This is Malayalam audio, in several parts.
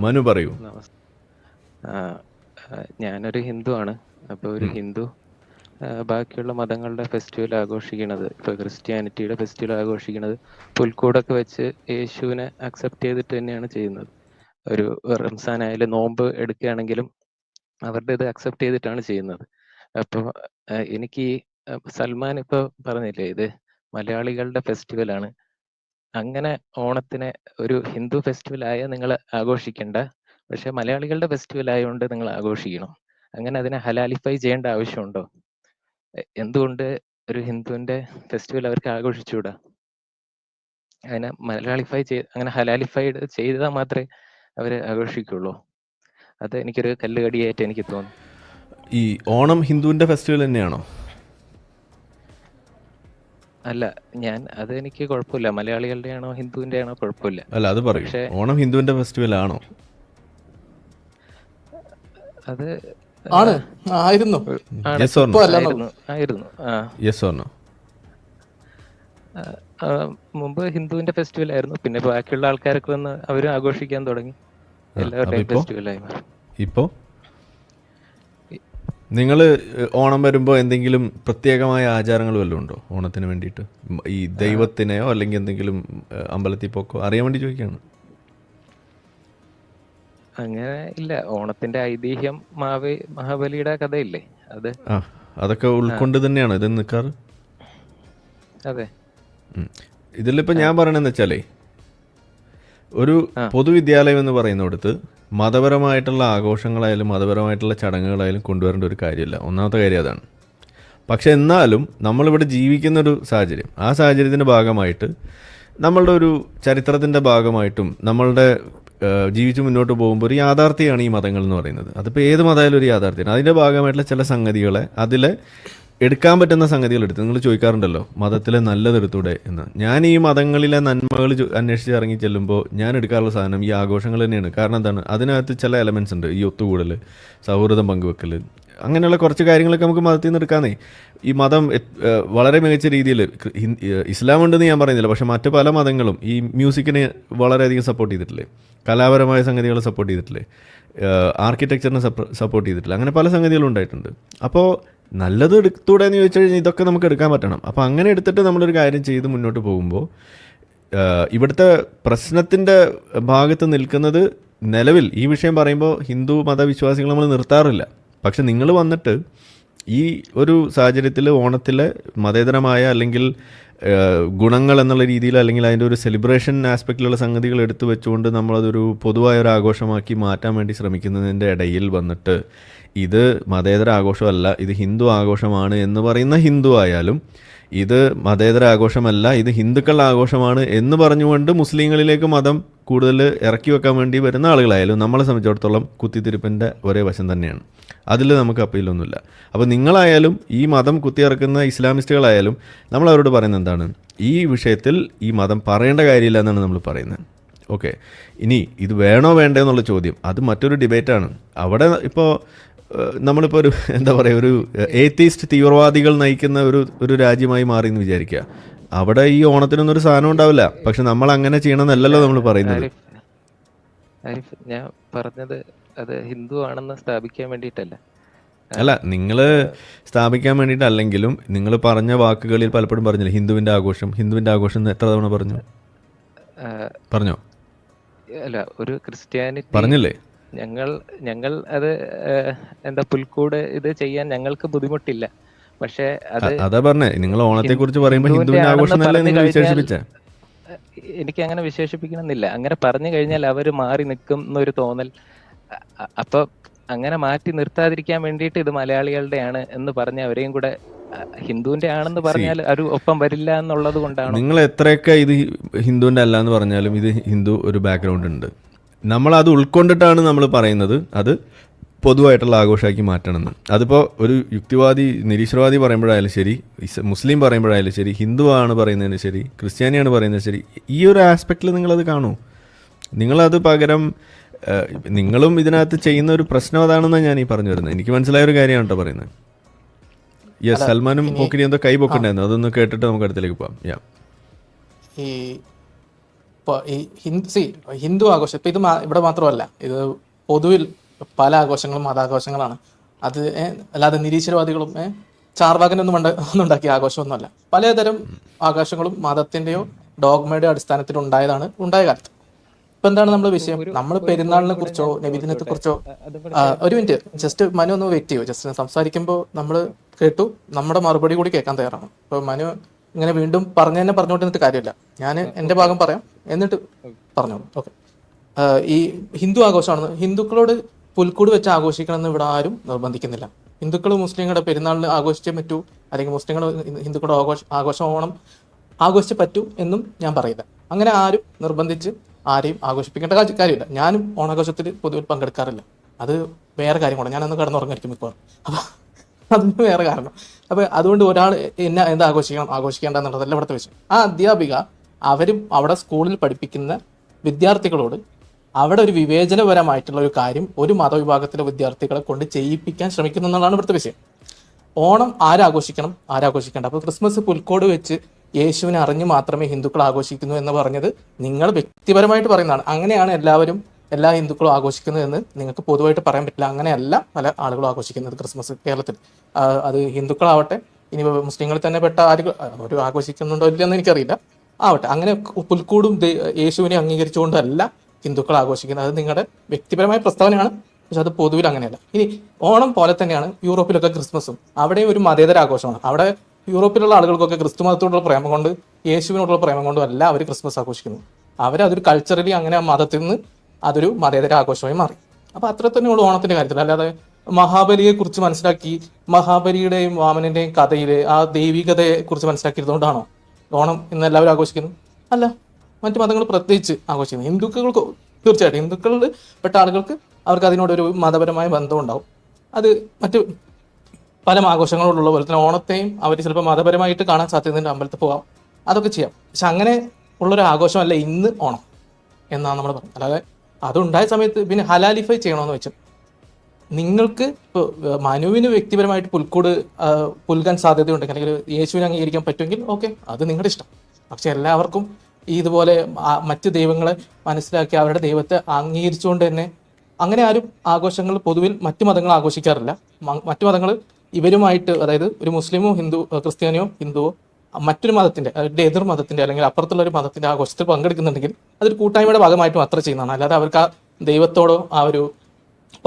മനു പറയൂ. നമസ് ഞാനൊരു ഹിന്ദുവാണ്. അപ്പോൾ ഒരു ഹിന്ദു ബാക്കിയുള്ള മതങ്ങളുടെ ഫെസ്റ്റിവൽ ആഘോഷിക്കുന്നത്, ഇപ്പോൾ ക്രിസ്ത്യാനിറ്റിയുടെ ഫെസ്റ്റിവൽ ആഘോഷിക്കുന്നത് പുൽക്കൂടൊക്കെ വെച്ച് യേശുവിനെ അക്സെപ്റ്റ് ചെയ്തിട്ട് തന്നെയാണ് ചെയ്യുന്നത്. ഒരു റംസാൻ ആയാലും നോമ്പ് എടുക്കുകയാണെങ്കിലും അവരുടെ ഇത് അക്സെപ്റ്റ് ചെയ്തിട്ടാണ് ചെയ്യുന്നത്. അപ്പോൾ എനിക്ക് ഈ സൽമാൻ ഇപ്പോൾ പറഞ്ഞില്ലേ, ഇത് മലയാളികളുടെ ഫെസ്റ്റിവലാണ്, അങ്ങനെ ഓണത്തിനെ ഒരു ഹിന്ദു ഫെസ്റ്റിവൽ ആയാൽ നിങ്ങൾ ആഘോഷിക്കണ്ട, പക്ഷെ മലയാളികളുടെ ഫെസ്റ്റിവൽ ആയതുകൊണ്ട് നിങ്ങൾ ആഘോഷിക്കണം. അങ്ങനെ അതിനെ ഹലാലിഫൈ ചെയ്യേണ്ട ആവശ്യമുണ്ടോ? എന്തുകൊണ്ട് ഒരു ഹിന്ദുവിന്റെ ഫെസ്റ്റിവൽ അവർക്ക് ആഘോഷിച്ചുകൂടാ? അതിനെ അങ്ങനെ ഹലാലിഫൈഡ് ചെയ്താൽ മാത്രമേ അവര് ആഘോഷിക്കുള്ളൂ. അത് എനിക്കൊരു കല്ലുകടിയായിട്ട് എനിക്ക് തോന്നുന്നു. ഈ ഓണം ഹിന്ദുവിന്റെ ഫെസ്റ്റിവൽ തന്നെയാണോ? അല്ല, അത് എനിക്ക് കുഴപ്പമില്ല. മലയാളികളുടെ ആണോ ഹിന്ദുവിന്റെ ആണോ കുഴപ്പമില്ല. അല്ല, അത് പറയും. ഓണം ഹിന്ദുവിന്റെ ഫെസ്റ്റിവൽ ആണോ? അത് ആണ്, ആയിരുന്നു. മുമ്പ് ഹിന്ദുവിന്റെ ഫെസ്റ്റിവൽ ആയിരുന്നു, പിന്നെ ബാക്കിയുള്ള ആൾക്കാരൊക്കെ വന്ന് അവരും ആഘോഷിക്കാൻ തുടങ്ങി. എല്ലാവരുടെയും ഫെസ്റ്റിവലായി മാറി. ഇപ്പോ നിങ്ങൾ ഓണം വരുമ്പോൾ എന്തെങ്കിലും പ്രത്യേകമായ ആചാരങ്ങൾ വല്ലതും ഉണ്ടോ ഓണത്തിന് വേണ്ടിയിട്ട്? ഈ ദൈവത്തിനെയോ അല്ലെങ്കിൽ എന്തെങ്കിലും അമ്പലത്തിൽ പോക്കോ അറിയാൻ വേണ്ടി ചോദിക്കുകയാണ്. അങ്ങനെ ഇല്ല. ഓണത്തിന്റെ ഐതിഹ്യം മഹാബലിയുടെ കഥയില്ലേ, അതൊക്കെ ഉൾക്കൊണ്ട് തന്നെയാണ് ഇത് നിൽക്കാറ്. അതെ. ഇതിലിപ്പോൾ ഞാൻ പറയണെന്ന് വെച്ചാലേ, ഒരു പൊതുവിദ്യാലയം എന്ന് പറയുന്നിടത്ത് മതപരമായിട്ടുള്ള ആഘോഷങ്ങളായാലും മതപരമായിട്ടുള്ള ചടങ്ങുകളായാലും കൊണ്ടുവരേണ്ട ഒരു കാര്യമില്ല. ഒന്നാമത്തെ കാര്യം അതാണ്. പക്ഷെ എന്നാലും നമ്മളിവിടെ ജീവിക്കുന്നൊരു സാഹചര്യം, ആ സാഹചര്യത്തിൻ്റെ ഭാഗമായിട്ട് നമ്മളുടെ ഒരു ചരിത്രത്തിൻ്റെ ഭാഗമായിട്ടും നമ്മളുടെ ജീവിച്ച് മുന്നോട്ട് പോകുമ്പോൾ ഒരു യാഥാർത്ഥ്യമാണ് ഈ മതങ്ങൾ എന്ന് പറയുന്നത്. അതിപ്പോൾ ഏത് മതമായാലും ഒരു യാഥാർത്ഥ്യമാണ്. അതിൻ്റെ ഭാഗമായിട്ടുള്ള ചില സംഗതികളെ അതിലെ എടുക്കാൻ പറ്റുന്ന സംഗതികൾ എടുത്ത് നിങ്ങൾ ചോദിക്കാറുണ്ടല്ലോ, മതത്തിലെ നല്ലതെടുത്തൂടെ എന്ന്. ഞാൻ ഈ മതങ്ങളിലെ നന്മകൾ അന്വേഷിച്ച് ഇറങ്ങി ചെല്ലുമ്പോൾ ഞാൻ എടുക്കാറുള്ള സാധനം ഈ ആഘോഷങ്ങൾ തന്നെയാണ്. കാരണം എന്താണ്, അതിനകത്ത് ചില എലമെൻറ്റ്സ് ഉണ്ട്. ഈ ഒത്തുകൂടൽ, സൗഹൃദം പങ്കുവെക്കൽ, അങ്ങനെയുള്ള കുറച്ച് കാര്യങ്ങളൊക്കെ നമുക്ക് മതത്തിൽ നിന്ന് എടുക്കാന്നേ. ഈ മതം വളരെ മികച്ച രീതിയിൽ ഇസ്ലാം ഉണ്ടെന്ന് ഞാൻ പറയുന്നില്ല, പക്ഷെ മറ്റു പല മതങ്ങളും ഈ മ്യൂസിക്കിനെ വളരെയധികം സപ്പോർട്ട് ചെയ്തിട്ടില്ലേ, കലാപരമായ സംഗതികളെ സപ്പോർട്ട് ചെയ്തിട്ടില്ലേ, ആർക്കിടെക്ചറിനെ സപ്പോർട്ട് ചെയ്തിട്ടില്ല, അങ്ങനെ പല സംഗതികളും ഉണ്ടായിട്ടുണ്ട്. അപ്പോൾ നല്ലത് എടുത്തൂടെ എന്ന് ചോദിച്ചു കഴിഞ്ഞാൽ ഇതൊക്കെ നമുക്ക് എടുക്കാൻ പറ്റണം. അപ്പോൾ അങ്ങനെ എടുത്തിട്ട് നമ്മളൊരു കാര്യം ചെയ്ത് മുന്നോട്ട് പോകുമ്പോൾ ഇവിടുത്തെ പ്രശ്നത്തിൻ്റെ ഭാഗത്ത് നിൽക്കുന്നത്, നിലവിൽ ഈ വിഷയം പറയുമ്പോൾ ഹിന്ദു മതവിശ്വാസികൾ നമ്മൾ നിർത്താറില്ല. പക്ഷെ നിങ്ങൾ വന്നിട്ട് ഈ ഒരു സാഹചര്യത്തിൽ ഓണത്തിലെ മതേതരമായ അല്ലെങ്കിൽ ഗുണങ്ങൾ എന്നുള്ള രീതിയിൽ അല്ലെങ്കിൽ അതിൻ്റെ ഒരു സെലിബ്രേഷൻ ആസ്പെക്റ്റിലുള്ള സംഗതികൾ എടുത്തു വെച്ചുകൊണ്ട് നമ്മളതൊരു പൊതുവായ ഒരു ആഘോഷമാക്കി മാറ്റാൻ വേണ്ടി ശ്രമിക്കുന്നതിൻ്റെ ഇടയിൽ വന്നിട്ട് ഇത് മതേതര ആഘോഷമല്ല, ഇത് ഹിന്ദു ആഘോഷമാണ് എന്ന് പറയുന്ന ഹിന്ദു ആയാലും, ഇത് മതേതര ആഘോഷമല്ല, ഇത് ഹിന്ദുക്കളുടെ ആഘോഷമാണ് എന്ന് പറഞ്ഞുകൊണ്ട് മുസ്ലിങ്ങളിലേക്ക് മതം കൂടുതൽ ഇറക്കി വെക്കാൻ വേണ്ടി വരുന്ന ആളുകളായാലും നമ്മളെ സംബന്ധിച്ചിടത്തോളം കുത്തിത്തിരിപ്പിൻ്റെ ഒരേ വശം തന്നെയാണ്. അതിൽ നമുക്ക് അപ്പീലൊന്നുമില്ല. അപ്പോൾ നിങ്ങളായാലും ഈ മതം കുത്തിയിറക്കുന്ന ഇസ്ലാമിസ്റ്റുകളായാലും നമ്മൾ അവരോട് പറയുന്നത് എന്താണ്, ഈ വിഷയത്തിൽ ഈ മതം പറയേണ്ട കാര്യമില്ല എന്നാണ് നമ്മൾ പറയുന്നത്. ഓക്കെ, ഇനി ഇത് വേണോ വേണ്ടേ എന്നുള്ള ചോദ്യം അത് മറ്റൊരു ഡിബേറ്റാണ്. അവിടെ ഇപ്പോൾ നമ്മളിപ്പോൾ ഒരു എന്താ പറയുക, ഒരു ഏത്തീസ്റ്റ് തീവ്രവാദികൾ നയിക്കുന്ന ഒരു രാജ്യമായി മാറി എന്ന് വിചാരിക്കുക. അവിടെ ഈ ഓണത്തിനൊന്നും ഒരു സാധനം ഉണ്ടാവില്ല. പക്ഷെ നമ്മൾ അങ്ങനെ ചെയ്യണമെന്നല്ലല്ലോ നമ്മൾ പറയുന്നത്. ഞാൻ പറഞ്ഞത് അത് ഹിന്ദു ആണെന്ന് സ്ഥാപിക്കാൻ വേണ്ടിയിട്ടല്ല. അല്ല, നിങ്ങൾ സ്ഥാപിക്കാൻ വേണ്ടിയിട്ടല്ലെങ്കിലും നിങ്ങൾ പറഞ്ഞ വാക്കുകളിൽ പലപ്പോഴും പറഞ്ഞില്ലേ ഹിന്ദുവിൻ്റെ ആഘോഷം എന്ന് എത്ര തവണ പറഞ്ഞോ? അല്ല, ഒരു ക്രിസ്ത്യാനിറ്റി പറഞ്ഞില്ലേ? ഞങ്ങൾ അത് എന്താ പുൽക്കൂട് ഇത് ചെയ്യാൻ ഞങ്ങൾക്ക് ബുദ്ധിമുട്ടില്ല. പക്ഷെ അതാ പറഞ്ഞേ, നിങ്ങൾ ഓണത്തെ കുറിച്ച് പറയുമ്പോൾ ഹിന്ദുവിന്റെ ആഘോഷം നിങ്ങൾ വിശേഷിപ്പിച്ചേ. എനിക്ക് അങ്ങനെ വിശേഷിപ്പിക്കണമെന്നില്ല. അങ്ങനെ പറഞ്ഞു കഴിഞ്ഞാൽ അവര് മാറി നിൽക്കും എന്നൊരു തോന്നൽ. അപ്പൊ അങ്ങനെ മാറ്റി നിർത്താതിരിക്കാൻ വേണ്ടിയിട്ട് ഇത് മലയാളികളുടെയാണ് എന്ന് പറഞ്ഞ അവരെയും കൂടെ ഹിന്ദുവിന്റെ ആണെന്ന് പറഞ്ഞാൽ ഒരു ഒപ്പം വരില്ല എന്നുള്ളത് കൊണ്ടാണ്. നിങ്ങൾ എത്രയൊക്കെ ഇത് ഹിന്ദുവിന്റെ അല്ല എന്ന് പറഞ്ഞാലും ഇത് ഹിന്ദു ഒരു ബാക്ക്ഗ്രൗണ്ട് ഉണ്ട്. നമ്മളത് ഉൾക്കൊണ്ടിട്ടാണ് നമ്മൾ പറയുന്നത് അത് പൊതുവായിട്ടുള്ള ആഘോഷമാക്കി മാറ്റണമെന്ന്. അതിപ്പോൾ ഒരു യുക്തിവാദി നിരീശ്വരവാദി പറയുമ്പോഴായാലും ശരി, മുസ്ലിം പറയുമ്പോഴായാലും ശരി, ഹിന്ദു ആണ് പറയുന്നതിന് ശരി, ക്രിസ്ത്യാനിയാണ് പറയുന്നത് ശരി, ഈ ഒരു ആസ്പെക്റ്റിൽ നിങ്ങളത് കാണൂ. നിങ്ങളത് പകരം നിങ്ങളും ഇതിനകത്ത് ചെയ്യുന്ന ഒരു പ്രശ്നം അതാണെന്നാണ് ഞാൻ ഈ പറഞ്ഞു വരുന്നത്. എനിക്ക് മനസ്സിലായ ഒരു കാര്യമാണ് കേട്ടോ പറയുന്നത്. യെസ്, സൽമാനും പോക്കിരി എന്തോ കൈ പൊക്കണ്ടായിരുന്നു, അതൊന്ന് കേട്ടിട്ട് നമുക്ക് അടുത്തേക്ക് പോകാം. ഈ ഇപ്പോൾ ഈ ഹിന്ദു ആഘോഷം ഇപ്പം ഇത് ഇവിടെ മാത്രമല്ല, ഇത് പൊതുവിൽ പല ആഘോഷങ്ങളും മതാഘോഷങ്ങളാണ്. അത് അല്ലാതെ നിരീശ്വരവാദികളും ചാർവാകനൊന്നും ഒന്നും ഉണ്ടാക്കിയ ആഘോഷമൊന്നുമല്ല. പലതരം ആഘോഷങ്ങളും മതത്തിന്റെയോ ഡോഗ്മയുടെ അടിസ്ഥാനത്തിൽ ഉണ്ടായ കാലത്ത്. ഇപ്പൊ എന്താണ് നമ്മുടെ വിഷയം? നമ്മൾ പെരുന്നാളിനെ കുറിച്ചോ നബിദിനത്തെ കുറിച്ചോ ഒരു മിനിറ്റ് ജസ്റ്റ് മനു ഒന്ന് വെയിറ്റ് ചെയ്യോ, ജസ്റ്റ് സംസാരിക്കുമ്പോൾ നമ്മൾ കേട്ടു, നമ്മുടെ മറുപടി കൂടി കേൾക്കാൻ തയ്യാറാണ്. ഇപ്പൊ മനു ഇങ്ങനെ വീണ്ടും പറഞ്ഞുകൊണ്ടിരുന്നിട്ട് കാര്യമില്ല. ഞാൻ എന്റെ ഭാഗം പറയാം, എന്നിട്ട് പറഞ്ഞോളൂ. ഓക്കെ. ഈ ഹിന്ദു ആഘോഷമാണെന്ന് ഹിന്ദുക്കളോട് പുൽക്കൂട് വെച്ച് ആഘോഷിക്കണമെന്ന് ഇവിടെ ആരും നിർബന്ധിക്കുന്നില്ല. ഹിന്ദുക്കൾ മുസ്ലിങ്ങളുടെ പെരുന്നാളിന് ആഘോഷിച്ചേ പറ്റൂ, അല്ലെങ്കിൽ മുസ്ലിങ്ങൾ ഹിന്ദുക്കളുടെ ആഘോഷം ഓണം ആഘോഷിച്ചേ പറ്റൂ എന്നും ഞാൻ പറയില്ല. അങ്ങനെ ആരും നിർബന്ധിച്ച് ആരെയും ആഘോഷിപ്പിക്കേണ്ട കാര്യമില്ല. ഞാനും ഓണാഘോഷത്തിൽ പൊതുവിൽ പങ്കെടുക്കാറില്ല. അത് വേറെ കാര്യം കൂടെ. ഞാനൊന്ന് കിടന്നുറങ്ങിയിരിക്കും ഇപ്പോൾ. അപ്പം അതിന് വേറെ കാരണം. അപ്പം അതുകൊണ്ട് ഒരാൾ എന്താ ആഘോഷിക്കേണ്ട എന്നുള്ളതല്ല ഇവിടുത്തെ വിഷയം. ആ അധ്യാപിക അവരും അവിടെ സ്കൂളിൽ പഠിപ്പിക്കുന്ന വിദ്യാർത്ഥികളോട് അവിടെ ഒരു വിവേചനപരമായിട്ടുള്ള ഒരു കാര്യം ഒരു മതവിഭാഗത്തിലെ വിദ്യാർത്ഥികളെ കൊണ്ട് ചെയ്യിപ്പിക്കാൻ ശ്രമിക്കുന്നു എന്നുള്ളതാണ് ഇവിടുത്തെ വിഷയം. ഓണം ആരാഘോഷിക്കണം ആരാഘോഷിക്കേണ്ട. അപ്പോൾ ക്രിസ്മസ് പുൽക്കോട് വെച്ച് യേശുവിനെ അറിഞ്ഞു മാത്രമേ ഹിന്ദുക്കൾ ആഘോഷിക്കുന്നു എന്ന് പറഞ്ഞത് നിങ്ങൾ വ്യക്തിപരമായിട്ട് പറയുന്നതാണ്. അങ്ങനെയാണ് എല്ലാ ഹിന്ദുക്കളും ആഘോഷിക്കുന്നത് എന്ന് നിങ്ങൾക്ക് പൊതുവായിട്ട് പറയാൻ പറ്റില്ല. അങ്ങനെയല്ല പല ആളുകളും ആഘോഷിക്കുന്നത് ക്രിസ്മസ് കേരളത്തിൽ. അത് ഹിന്ദുക്കളാവട്ടെ, ഇനി മുസ്ലിങ്ങളിൽ തന്നെ പെട്ട ഒരു ആഘോഷിക്കുന്നുണ്ടോ ഇല്ലയെന്ന് എനിക്കറിയില്ല, ആവട്ടെ. അങ്ങനെ പുൽക്കൂടും യേശുവിനെ അംഗീകരിച്ചുകൊണ്ടല്ല ഹിന്ദുക്കൾ ആഘോഷിക്കുന്നത്. അത് നിങ്ങളുടെ വ്യക്തിപരമായ പ്രസ്താവനയാണ്, പക്ഷെ അത് പൊതുവിൽ അങ്ങനെയല്ല. ഇനി ഓണം പോലെ തന്നെയാണ് യൂറോപ്പിലൊക്കെ ക്രിസ്മസും. അവിടെ ഒരു മതേതര ആഘോഷമാണ്. അവിടെ യൂറോപ്പിലുള്ള ആളുകൾക്കൊക്കെ ക്രിസ്തു മതത്തോടുള്ള പ്രേമം കൊണ്ട്, യേശുവിനോടുള്ള പ്രേമം കൊണ്ടും അല്ല അവർ ക്രിസ്മസ് ആഘോഷിക്കുന്നത്. അവരതൊരു കൾച്ചറലി അങ്ങനെ ആ മതത്തിൽ നിന്ന് അതൊരു മതേതര ആഘോഷമായി മാറി. അപ്പോൾ അത്ര തന്നെയുള്ള ഓണത്തിന്റെ കാര്യത്തിൽ. അല്ലാതെ മഹാബലിയെ കുറിച്ച് മനസ്സിലാക്കി, മഹാബലിയുടെയും വാമനന്റെയും കഥയിലെ ആ ദൈവികതയെ കുറിച്ച് മനസ്സിലാക്കിയതുകൊണ്ടാണോ ഓണം ഇന്ന് എല്ലാവരും ആഘോഷിക്കുന്നു? അല്ല. മറ്റു മതങ്ങൾ പ്രത്യേകിച്ച് ആഘോഷിക്കുന്നു. ഹിന്ദുക്കൾക്ക് തീർച്ചയായിട്ടും ഹിന്ദുക്കളിൽ പെട്ട ആളുകൾക്ക് അവർക്ക് അതിനോടൊരു മതപരമായ ബന്ധം ഉണ്ടാവും. അത് മറ്റു പല ആഘോഷങ്ങളോടുള്ള പോലെ തന്നെ ഓണത്തെയും അവർ ചിലപ്പോൾ മതപരമായിട്ട് കാണാൻ സാധ്യതയുണ്ട്. അമ്പലത്തിൽ പോകാം, അതൊക്കെ ചെയ്യാം. പക്ഷെ അങ്ങനെ ഉള്ളൊരു ആഘോഷമല്ല ഇന്ന് ഓണം എന്നാണ് നമ്മൾ പറയുന്നത്. അല്ലാതെ അതുണ്ടായ സമയത്ത് പിന്നെ ഹലാലിഫൈ ചെയ്യണമെന്ന് വെച്ചാൽ നിങ്ങൾക്ക് ഇപ്പോൾ മനുവിന് വ്യക്തിപരമായിട്ട് പുൽകാൻ സാധ്യതയുണ്ടെങ്കിൽ അല്ലെങ്കിൽ യേശുവിനെ അംഗീകരിക്കാൻ പറ്റുമെങ്കിൽ ഓക്കെ, അത് നിങ്ങളുടെ ഇഷ്ടം. പക്ഷെ എല്ലാവർക്കും ഇതുപോലെ മറ്റ് ദൈവങ്ങളെ മനസ്സിലാക്കി അവരുടെ ദൈവത്തെ അംഗീകരിച്ചുകൊണ്ട് തന്നെ അങ്ങനെ ആരും ആഘോഷങ്ങൾ പൊതുവിൽ മറ്റു മതങ്ങൾ ആഘോഷിക്കാറില്ല. മറ്റു മതങ്ങൾ ഇവരുമായിട്ട്, അതായത് ഒരു മുസ്ലിമോ ക്രിസ്ത്യാനിയോ ഹിന്ദുവോ മറ്റൊരു മതത്തിന്റെ എതിർ മതത്തിന്റെ അല്ലെങ്കിൽ അപ്പുറത്തുള്ള ഒരു മതത്തിന്റെ ആഘോഷത്തിൽ പങ്കെടുക്കുന്നുണ്ടെങ്കിൽ അതൊരു കൂട്ടായ്മയുടെ ഭാഗമായിട്ട് മാത്രം ചെയ്യുന്നതാണ്. അല്ലാതെ അവർക്ക് ആ ദൈവത്തോടോ ആ ഒരു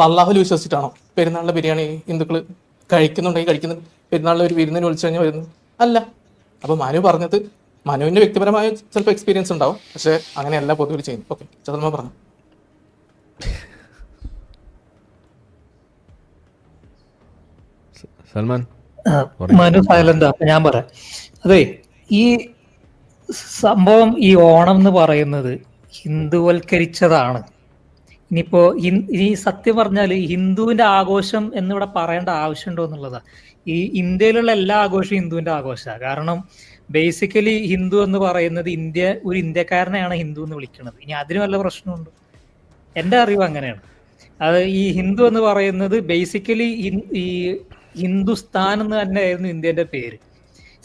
അള്ളാഹുൽ വിശ്വസിച്ചിട്ടാണോ പെരുന്നാളിന്റെ ബിരിയാണി ഹിന്ദുക്കൾ കഴിക്കുന്നുണ്ടെങ്കിൽ പെരുന്നാളിൽ ഒരു വിരുന്നിന് വിളിച്ചു കഴിഞ്ഞാൽ വരുന്നു അല്ല. അപ്പൊ മനു പറഞ്ഞത് മനുവിന്റെ വ്യക്തിപരമായ ചിലപ്പോൾ എക്സ്പീരിയൻസ് ഉണ്ടാവും, പക്ഷെ അങ്ങനെയല്ല പൊതുവിൽ ചെയ്യുന്നു. ഓക്കെ, ചതന്മ പറഞ്ഞു. സൽമാൻ മനു സൈലന്റ്. അപ്പൊ ഞാൻ പറയാം, അതെ, ഈ സംഭവം ഈ ഓണം എന്ന് പറയുന്നത് ഹിന്ദുവൽക്കരിച്ചതാണ്. ഇനിയിപ്പോ ഈ സത്യം പറഞ്ഞാൽ ഹിന്ദുവിന്റെ ആഘോഷം എന്നിവിടെ പറയേണ്ട ആവശ്യമുണ്ടോ എന്നുള്ളതാ. ഈ ഇന്ത്യയിലുള്ള എല്ലാ ആഘോഷവും ഹിന്ദുവിന്റെ ആഘോഷമാണ്. കാരണം ബേസിക്കലി ഹിന്ദു എന്ന് പറയുന്നത് ഒരു ഇന്ത്യക്കാരനെയാണ് ഹിന്ദു എന്ന് വിളിക്കുന്നത്. ഇനി അതിന് വല്ല പ്രശ്നമുണ്ട്? എൻ്റെ അറിവ് അങ്ങനെയാണ്. അത് ഈ ഹിന്ദു എന്ന് പറയുന്നത് ബേസിക്കലി ഈ ഹിന്ദുസ്ഥാൻ എന്ന് തന്നെയായിരുന്നു ഇന്ത്യന്റെ പേര്.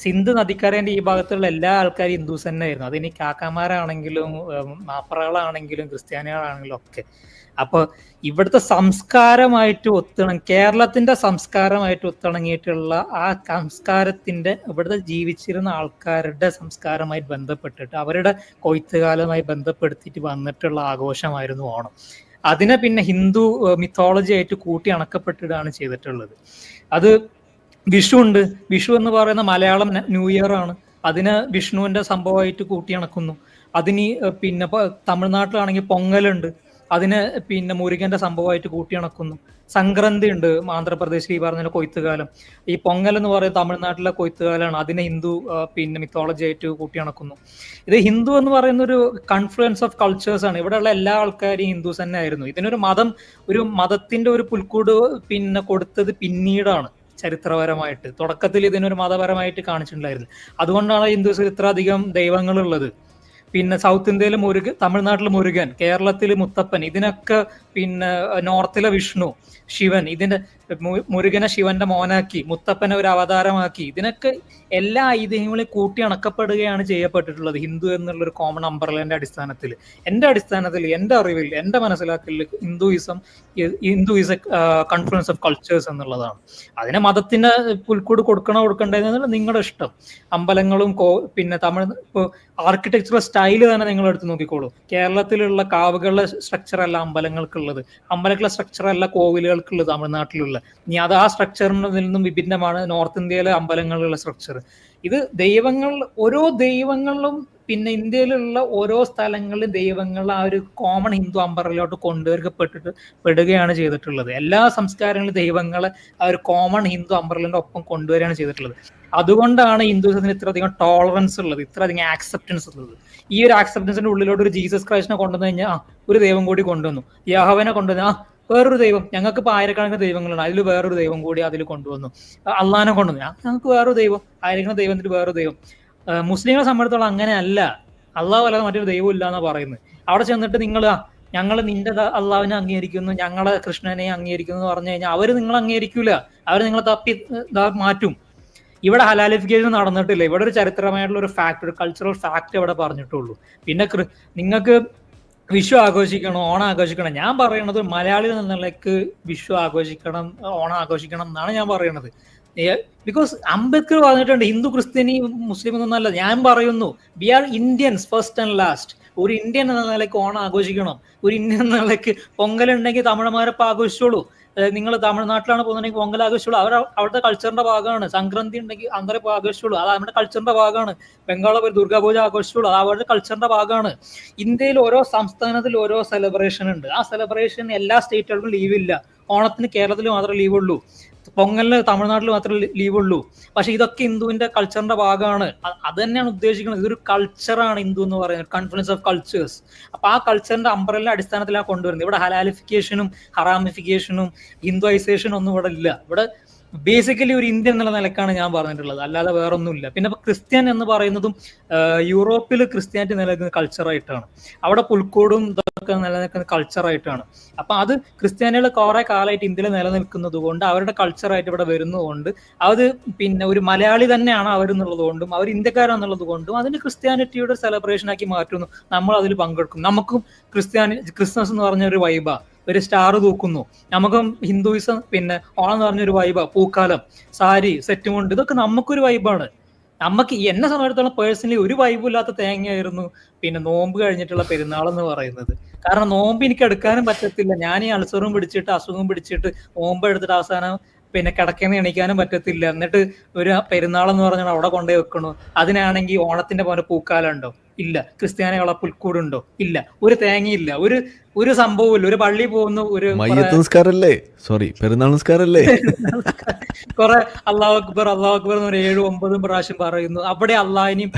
സിന്ധു നദിക്കരേന്റെ ഈ ഭാഗത്തുള്ള എല്ലാ ആൾക്കാരും ഹിന്ദുസ് തന്നെയായിരുന്നു. അതിനി കാക്കാമാരാണെങ്കിലും മാപ്പറകളാണെങ്കിലും ക്രിസ്ത്യാനികളാണെങ്കിലും ഒക്കെ. അപ്പൊ ഇവിടുത്തെ സംസ്കാരമായിട്ട് കേരളത്തിന്റെ സംസ്കാരമായിട്ട് ഒത്തിണങ്ങിയിട്ടുള്ള ആ സംസ്കാരത്തിന്റെ ഇവിടുത്തെ ജീവിച്ചിരുന്ന ആൾക്കാരുടെ സംസ്കാരമായി ബന്ധപ്പെട്ടിട്ട് അവരുടെ കൊയ്ത്തുകാലമായി ബന്ധപ്പെടുത്തിയിട്ട് വന്നിട്ടുള്ള ആഘോഷമായിരുന്നു ഓണം. അതിനെ പിന്നെ ഹിന്ദു മിത്തോളജി ആയിട്ട് കൂട്ടി അണക്കപ്പെട്ടിട്ടാണ് ചെയ്തിട്ടുള്ളത്. അത് വിഷു ഉണ്ട്. വിഷു എന്ന് പറയുന്ന മലയാളം ന്യൂ ഇയർ ആണ്. അതിന് വിഷ്ണുവിന്റെ സംഭവമായിട്ട് കൂട്ടിയിണക്കുന്നു. അതിന് പിന്നെ തമിഴ്നാട്ടിലാണെങ്കിൽ പൊങ്കലുണ്ട്, അതിന് പിന്നെ മുരുകന്റെ സംഭവമായിട്ട് കൂട്ടിയിണക്കുന്നു. സംക്രാന്തി ഉണ്ട് ആന്ധ്രാപ്രദേശിൽ, ഈ പറഞ്ഞ കൊയ്ത്തുകാലം. ഈ പൊങ്കൽ എന്ന് പറയുന്നത് തമിഴ്നാട്ടിലെ കൊയ്ത്തുകാലമാണ്. അതിനെ ഹിന്ദു പിന്നെ മിത്തോളജി ആയിട്ട് കൂട്ടിയിണക്കുന്നു. ഇത് ഹിന്ദു എന്ന് പറയുന്ന ഒരു കൺഫ്ലുവൻസ് ഓഫ് കൾച്ചേഴ്സ് ആണ്. ഇവിടെയുള്ള എല്ലാ ആൾക്കാരും ഹിന്ദുസ് തന്നെ ആയിരുന്നു. ഇതിനൊരു മതത്തിന്റെ ഒരു പുൽക്കൂട് പിന്നെ കൊടുത്തത് പിന്നീടാണ് ചരിത്രപരമായിട്ട്. തുടക്കത്തിൽ ഇതിനൊരു മതപരമായിട്ട് കാണിച്ചിട്ടുണ്ടായിരുന്നു. അതുകൊണ്ടാണ് ഹിന്ദുസിൽ ഇത്ര അധികം ദൈവങ്ങളുള്ളത്. പിന്നെ സൗത്ത് ഇന്ത്യയിൽ തമിഴ്നാട്ടിൽ മുരുകൻ, കേരളത്തിൽ മുത്തപ്പൻ, ഇതിനൊക്കെ പിന്നെ നോർത്തിലെ വിഷ്ണു, ശിവൻ, ഇതിന്റെ മുരുകനെ ശിവന്റെ മോനാക്കി, മുത്തപ്പനെ ഒരു അവതാരമാക്കി, ഇതിനൊക്കെ എല്ലാ ഐതിഹ്യങ്ങളെയും കൂട്ടി അണക്കപ്പെടുകയാണ് ചെയ്യപ്പെട്ടിട്ടുള്ളത് ഹിന്ദു എന്നുള്ള ഒരു കോമൺ അംബ്രലന്റെ അടിസ്ഥാനത്തിൽ. എൻ്റെ എൻ്റെ അറിവിൽ, എൻ്റെ മനസ്സിലാക്കലിൽ Hinduism is a confluence of cultures എന്നുള്ളതാണ്. അതിനെ മതത്തിന് പുൽക്കൂട് കൊടുക്കണ്ടതെന്നുള്ള നിങ്ങളുടെ ഇഷ്ടം. അമ്പലങ്ങളും പിന്നെ ഇപ്പോൾ ആർക്കിടെക്ചറൽ സ്റ്റൈല് തന്നെ നിങ്ങൾ എടുത്ത് നോക്കിക്കോളൂ. കേരളത്തിലുള്ള കാവുകളുടെ സ്ട്രക്ചർ അല്ല അമ്പലങ്ങൾക്കുള്ളത്, അമ്പലങ്ങളുടെ സ്ട്രക്ചർ അല്ല കോവിലുകൾക്കുള്ളത് തമിഴ്നാട്ടിലുള്ള. ഇനി അത് ആ സ്ട്രക്ചറിൽ നിന്നും വിഭിന്നമാണ് നോർത്ത് ഇന്ത്യയിലെ അമ്പലങ്ങളിലുള്ള സ്ട്രക്ചർ. ഇത് ഓരോ ദൈവങ്ങളിലും പിന്നെ ഇന്ത്യയിലുള്ള ഓരോ സ്ഥലങ്ങളിലും ദൈവങ്ങൾ ആ ഒരു കോമൺ ഹിന്ദു അമ്പറയിലോട്ട് പെടുകയാണ് ചെയ്തിട്ടുള്ളത്. എല്ലാ സംസ്കാരങ്ങളിലും ദൈവങ്ങളെ ആ ഒരു കോമൺ ഹിന്ദു അമ്പറലിന്റെ ഒപ്പം കൊണ്ടുവരികയാണ് ചെയ്തിട്ടുള്ളത്. അതുകൊണ്ടാണ് ഹിന്ദുസത്തിന് ഇത്രയധികം ടോളറൻസ് ഉള്ളത്, ഇത്രയധികം ആക്സെപ്റ്റൻസ് ഉള്ളത്. ഈ ഒരു ആക്സെപ്റ്റൻസിന്റെ ഉള്ളിലോട്ട് ഒരു ജീസസ് ക്രൈസ്റ്റിനെ കൊണ്ടുവന്നു കഴിഞ്ഞാൽ ഒരു ദൈവം കൂടി കൊണ്ടുവന്നു, യഹോവനെ കൊണ്ടുവന്നു, വേറൊരു ദൈവം, ഞങ്ങൾക്ക് ഇപ്പോൾ ആയിരക്കണക്കിന് ദൈവങ്ങളുണ്ട്, അതിൽ വേറൊരു ദൈവം കൂടി അതിൽ കൊണ്ടുവന്നു, അള്ളാഹിനെ കൊണ്ടുവന്നു, ഞങ്ങൾക്ക് വേറൊരു ദൈവം, ആയിരക്കണക്കിന് ദൈവത്തിന് വേറൊരു ദൈവം. മുസ്ലിങ്ങളെ സംബന്ധിച്ചോളം അങ്ങനെയല്ല, അള്ളാഹു അല്ലാതെ മറ്റൊരു ദൈവം ഇല്ല എന്നാണ് പറയുന്നത്. അവിടെ ചെന്നിട്ട് ഞങ്ങൾ നിന്റെ അള്ളാഹുവിനെ അംഗീകരിക്കുന്നു, ഞങ്ങളെ കൃഷ്ണനെ അംഗീകരിക്കുന്നു എന്ന് പറഞ്ഞു കഴിഞ്ഞാൽ അവർ നിങ്ങളെ അംഗീകരിക്കൂല, അവർ നിങ്ങളെ മാറ്റും. ഇവിടെ ഹലാലിഫിക്കേഷൻ നടന്നിട്ടില്ല. ഇവിടെ ഒരു ചരിത്രമായിട്ടുള്ള ഒരു ഫാക്ട്, ഒരു കൾച്ചറൽ ഫാക്ട് ഇവിടെ പറഞ്ഞിട്ടുള്ളൂ. പിന്നെ നിങ്ങൾക്ക് വിഷു ആഘോഷിക്കണം, ഓണം ആഘോഷിക്കണം. ഞാൻ പറയുന്നത് മലയാളി എന്ന നിലയ്ക്ക് വിഷു ആഘോഷിക്കണം, ഓണം ആഘോഷിക്കണം എന്നാണ് ഞാൻ പറയുന്നത്. ബിക്കോസ് അംബേദ്കർ പറഞ്ഞിട്ടുണ്ട് ഹിന്ദു ക്രിസ്ത്യാനി മുസ്ലിം എന്നല്ല. ഞാൻ പറയുന്നു we are Indians first and last. ഒരു ഇന്ത്യൻ എന്ന നിലയ്ക്ക് ഓണം ആഘോഷിക്കണം. ഒരു ഇന്ത്യൻ എന്ന നിലയ്ക്ക് പൊങ്കൽ ഉണ്ടെങ്കിൽ തമിഴന്മാരപ്പം ആഘോഷിച്ചോളൂ. നിങ്ങൾ തമിഴ്നാട്ടിലാണ് പോകുന്നുണ്ടെങ്കിൽ പൊങ്കൽ ആഘോഷിച്ചോളൂ, അവിടുത്തെ കൾച്ചറിന്റെ ഭാഗമാണ്. സംക്രാന്തി ഉണ്ടെങ്കിൽ അന്തരം ആഘോഷിച്ചോളൂ, അത് അവരുടെ കൾച്ചറിന്റെ ഭാഗമാണ്. ബംഗാളിൽ ഒരു ദുർഗാപൂജ ആഘോഷിച്ചോളൂ, അത് അവരുടെ കൾച്ചറിന്റെ ഭാഗമാണ്. ഇന്ത്യയിൽ ഓരോ സംസ്ഥാനത്തിൽ ഓരോ സെലിബ്രേഷൻ ഉണ്ട്. ആ സെലിബ്രേഷൻ എല്ലാ സ്റ്റേറ്റുകൾക്കും ലീവില്ല. ഓണത്തിന് കേരളത്തിൽ മാത്രമേ ലീവുള്ളൂ, പൊങ്കലിന് തമിഴ്നാട്ടിൽ മാത്രമേ ലീവുള്ളൂ. പക്ഷെ ഇതൊക്കെ ഹിന്ദുവിന്റെ കൾച്ചറിന്റെ ഭാഗമാണ്. അത് തന്നെയാണ് ഉദ്ദേശിക്കുന്നത്. ഇതൊരു കൾച്ചറാണ് ഹിന്ദു എന്ന് പറയുന്നത്, കോൺഫറൻസ് ഓഫ് കൾച്ചേഴ്സ്. അപ്പൊ ആ കൾച്ചറിന്റെ അംബ്രല്ല അടിസ്ഥാനത്തിലാണ് കൊണ്ടുവരുന്നത്. ഇവിടെ ഹലാലിഫിക്കേഷനും ഹറാമിഫിക്കേഷനും ഹിന്ദുഐസേഷനും ഒന്നും ഇവിടെ ഇല്ല. ഇവിടെ ബേസിക്കലി ഒരു ഇന്ത്യൻ എന്നുള്ള നിലക്കാണ് ഞാൻ പറഞ്ഞിട്ടുള്ളത്, അല്ലാതെ വേറൊന്നുമില്ല. പിന്നെ ക്രിസ്ത്യൻ എന്ന് പറയുന്നതും യൂറോപ്പിൽ ക്രിസ്ത്യാനിറ്റി നിലനിൽക്കുന്ന കൾച്ചറായിട്ടാണ്, അവിടെ പുൽക്കൂടും ഇതൊക്കെ നിലനിൽക്കുന്ന കൾച്ചറായിട്ടാണ്. അപ്പൊ അത് ക്രിസ്ത്യാനികൾ കുറെ കാലമായിട്ട് ഇന്ത്യയിൽ നിലനിൽക്കുന്നത് കൊണ്ട്, അവരുടെ കൾച്ചറായിട്ട് ഇവിടെ വരുന്നതുകൊണ്ട്, അത് പിന്നെ ഒരു മലയാളി തന്നെയാണ് അവരെന്നുള്ളത് കൊണ്ടും അവർ ഇന്ത്യക്കാരാന്നുള്ളത് കൊണ്ടും അതിന് ക്രിസ്ത്യാനിറ്റിയുടെ സെലിബ്രേഷൻ ആക്കി മാറ്റുന്നു. നമ്മൾ അതിൽ പങ്കെടുക്കും. നമുക്കും ക്രിസ്മസ് എന്ന് പറഞ്ഞ ഒരു വൈബാ, ഒരു സ്റ്റാർ തൂക്കുന്നു. നമുക്കും ഹിന്ദുയിസം പിന്നെ ഓണം എന്ന് പറഞ്ഞൊരു വൈബാ, പൂക്കാലം, സാരി, സെറ്റ് മുണ്ട്, ഇതൊക്കെ നമുക്കൊരു വൈബാണ്. നമുക്ക് എന്നെ സംബന്ധിച്ചിടത്തോളം പേഴ്സണലി ഒരു വൈബും ഇല്ലാത്ത തേങ്ങയായിരുന്നു പിന്നെ നോമ്പ് കഴിഞ്ഞിട്ടുള്ള പെരുന്നാൾ എന്ന് പറയുന്നത്. കാരണം നോമ്പ് എനിക്ക് എടുക്കാനും പറ്റത്തില്ല. ഞാൻ ഈ അൾസറും പിടിച്ചിട്ട് അസുഖം പിടിച്ചിട്ട് നോമ്പ് എടുത്തിട്ട് അവസാനം പിന്നെ കിടക്കുന്ന എണീക്കാനും പറ്റത്തില്ല. എന്നിട്ട് ഒരു പെരുന്നാളെന്ന് പറഞ്ഞാൽ അവിടെ കൊണ്ടുപോയി വെക്കണു. അതിനാണെങ്കിൽ ഓണത്തിന്റെ പോലെ പൂക്കാലം ഉണ്ടോ? ഇല്ല. ക്രിസ്ത്യാനികളെ പുൽക്കൂടുണ്ടോ? ഇല്ല. ഒരു തേങ്ങയില്ല, ഒരു സംഭവമില്ല. ഒരു പള്ളി പോകുന്നു, ഒരു പെരുന്നാൾ നിസ്കാരല്ലേ, കുറെ അള്ളാഹു അക്ബർ എന്ന് ഒരു 7-9 പ്രാവശ്യം പറയുന്നു. അവിടെ അള്ളാഹിനെയും